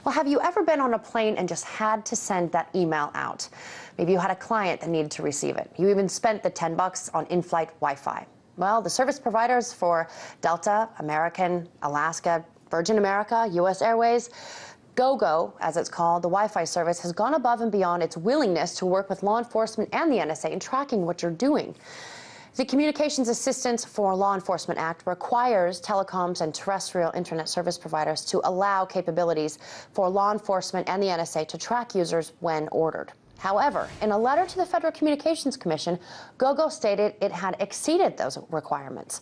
Well, have you ever been on a plane and just had to send that email out? Maybe you had a client that needed to receive it. You even spent the $10 on in-flight Wi-Fi. Well, the service providers for Delta, American, Alaska, Virgin America, U.S. Airways, GoGo, as it's called, the Wi-Fi service, has gone above and beyond its willingness to work with law enforcement and the NSA in tracking what you're doing. The Communications Assistance for Law Enforcement Act requires telecoms and terrestrial internet service providers to allow capabilities for law enforcement and the NSA to track users when ordered. However, in a letter to the Federal Communications Commission, GoGo stated it had exceeded those requirements.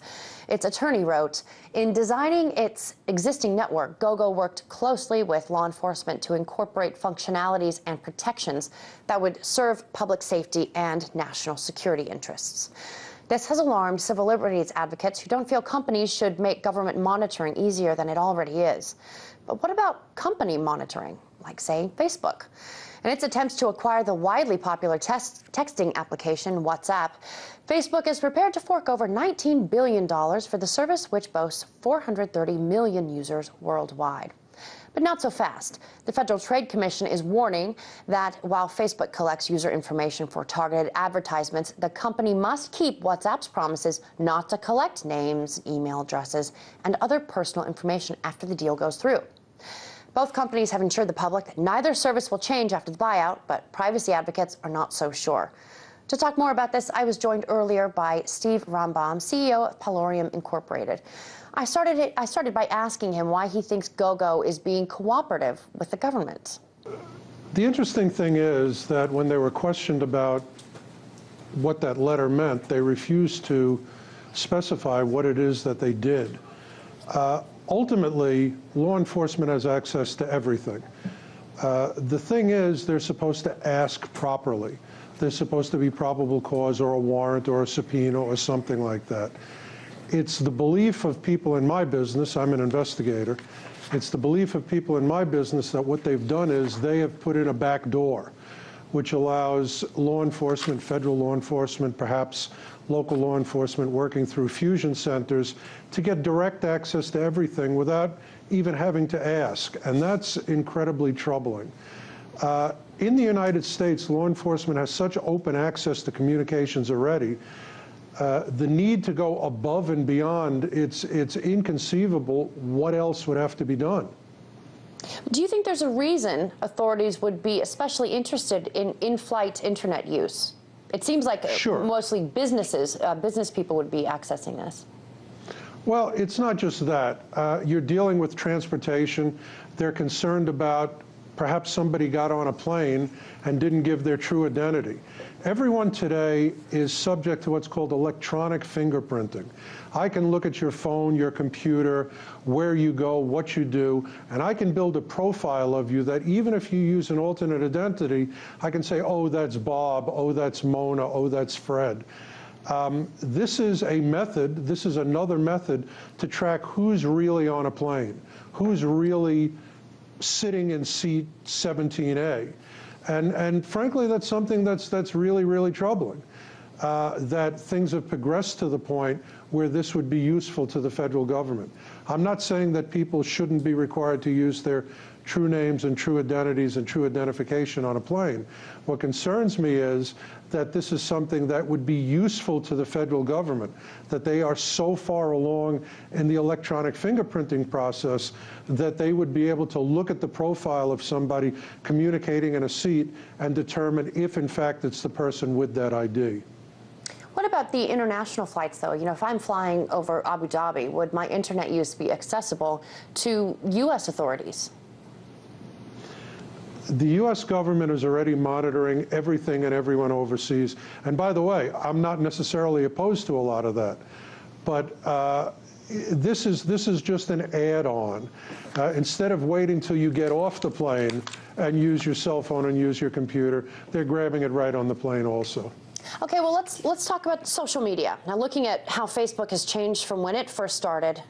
Its attorney wrote, in designing its existing network, GoGo worked closely with law enforcement to incorporate functionalities and protections that would serve public safety and national security interests. This has alarmed civil liberties advocates who don't feel companies should make government monitoring easier than it already is. But what about company monitoring, like, say, Facebook? In its attempts to acquire the widely popular texting application WhatsApp, Facebook is prepared to fork over $19 billion for the service, which boasts 430 million users worldwide. But not so fast. The Federal Trade Commission is warning that while Facebook collects user information for targeted advertisements, the company must keep WhatsApp's promises not to collect names, email addresses, and other personal information after the deal goes through. Both companies have assured the public that neither service will change after the buyout, but privacy advocates are not so sure. To talk more about this, I was joined earlier by Steve Rambam, CEO of Pelorium Incorporated. I started by asking him why he thinks GoGo is being cooperative with the government. The interesting thing is that when they were questioned about what that letter meant, they refused to specify what it is that they did. Ultimately, law enforcement has access to everything. The thing is, they're supposed to ask properly. There's supposed to be probable cause or a warrant or a subpoena or something like that. It's the belief of people in my business, I'm an investigator, it's the belief of people in my business that what they've done is they have put in a back door, which allows law enforcement, federal law enforcement, perhaps local law enforcement working through fusion centers to get direct access to everything without even having to ask. And that's incredibly troubling. In the United States, law enforcement has such open access to communications already. The need to go above and beyond, it's inconceivable what else would have to be done. Do you think there's a reason authorities would be especially interested in in-flight internet use? It seems like mostly business people would be accessing this. Well, it's not just that. You're dealing with transportation. They're concerned about perhaps somebody got on a plane and didn't give their true identity. Everyone today is subject to what's called electronic fingerprinting. I can look at your phone, your computer, where you go, what you do, and I can build a profile of you that even if you use an alternate identity, I can say, oh, that's Bob, oh, that's Mona, oh, that's Fred. This is a method, this is another method to track who's really on a plane, who's really sitting in seat 17A. And frankly, that's something that's really, really troubling, that things have progressed to the point where this would be useful to the federal government. I'm not saying that people shouldn't be required to use their true names and true identities and true identification on a plane. What concerns me is that this is something that would be useful to the federal government, that they are so far along in the electronic fingerprinting process that they would be able to look at the profile of somebody communicating in a seat and determine if, in fact, it's the person with that ID. What about the international flights, though? You know, if I'm flying over Abu Dhabi, would my internet use be accessible to U.S. authorities? The U.S. government is already monitoring everything and everyone overseas. And by the way, I'm not necessarily opposed to a lot of that. But this is just an add-on. Instead of waiting till you get off the plane and use your cell phone and use your computer, they're grabbing it right on the plane also. Okay, well, let's talk about social media. Now, looking at how Facebook has changed from when it first started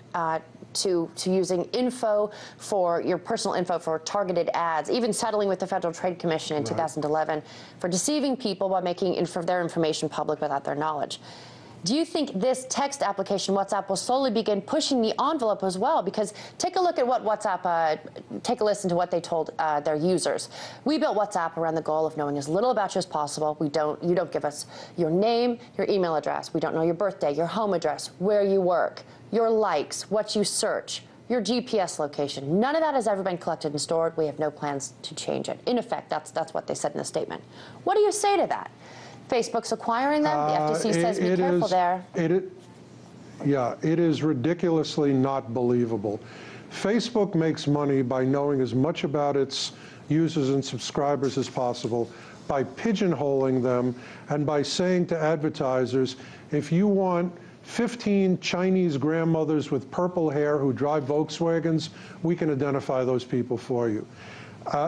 to using info for your personal info for targeted ads, even settling with the Federal Trade Commission in 2011 for deceiving people by making their information public without their knowledge. Do you think this text application, WhatsApp, will slowly begin pushing the envelope as well? Because take a look at what WhatsApp, take a listen to what they told their users. We built WhatsApp around the goal of knowing as little about you as possible. You don't give us your name, your email address. We don't know your birthday, your home address, where you work, your likes, what you search, your GPS location. None of that has ever been collected and stored. We have no plans to change it. In effect, that's what they said in the statement. What do you say to that? Facebook's acquiring them. The FTC says be careful there. Yeah, it is ridiculously not believable. Facebook makes money by knowing as much about its users and subscribers as possible, by pigeonholing them, and by saying to advertisers, if you want 15 Chinese grandmothers with purple hair who drive Volkswagens, we can identify those people for you.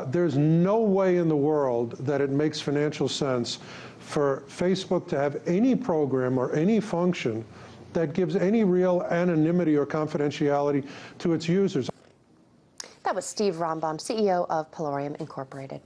There's no way in the world that it makes financial sense for Facebook to have any program or any function that gives any real anonymity or confidentiality to its users. That was Steve Rombaume, CEO of Pelorium Incorporated.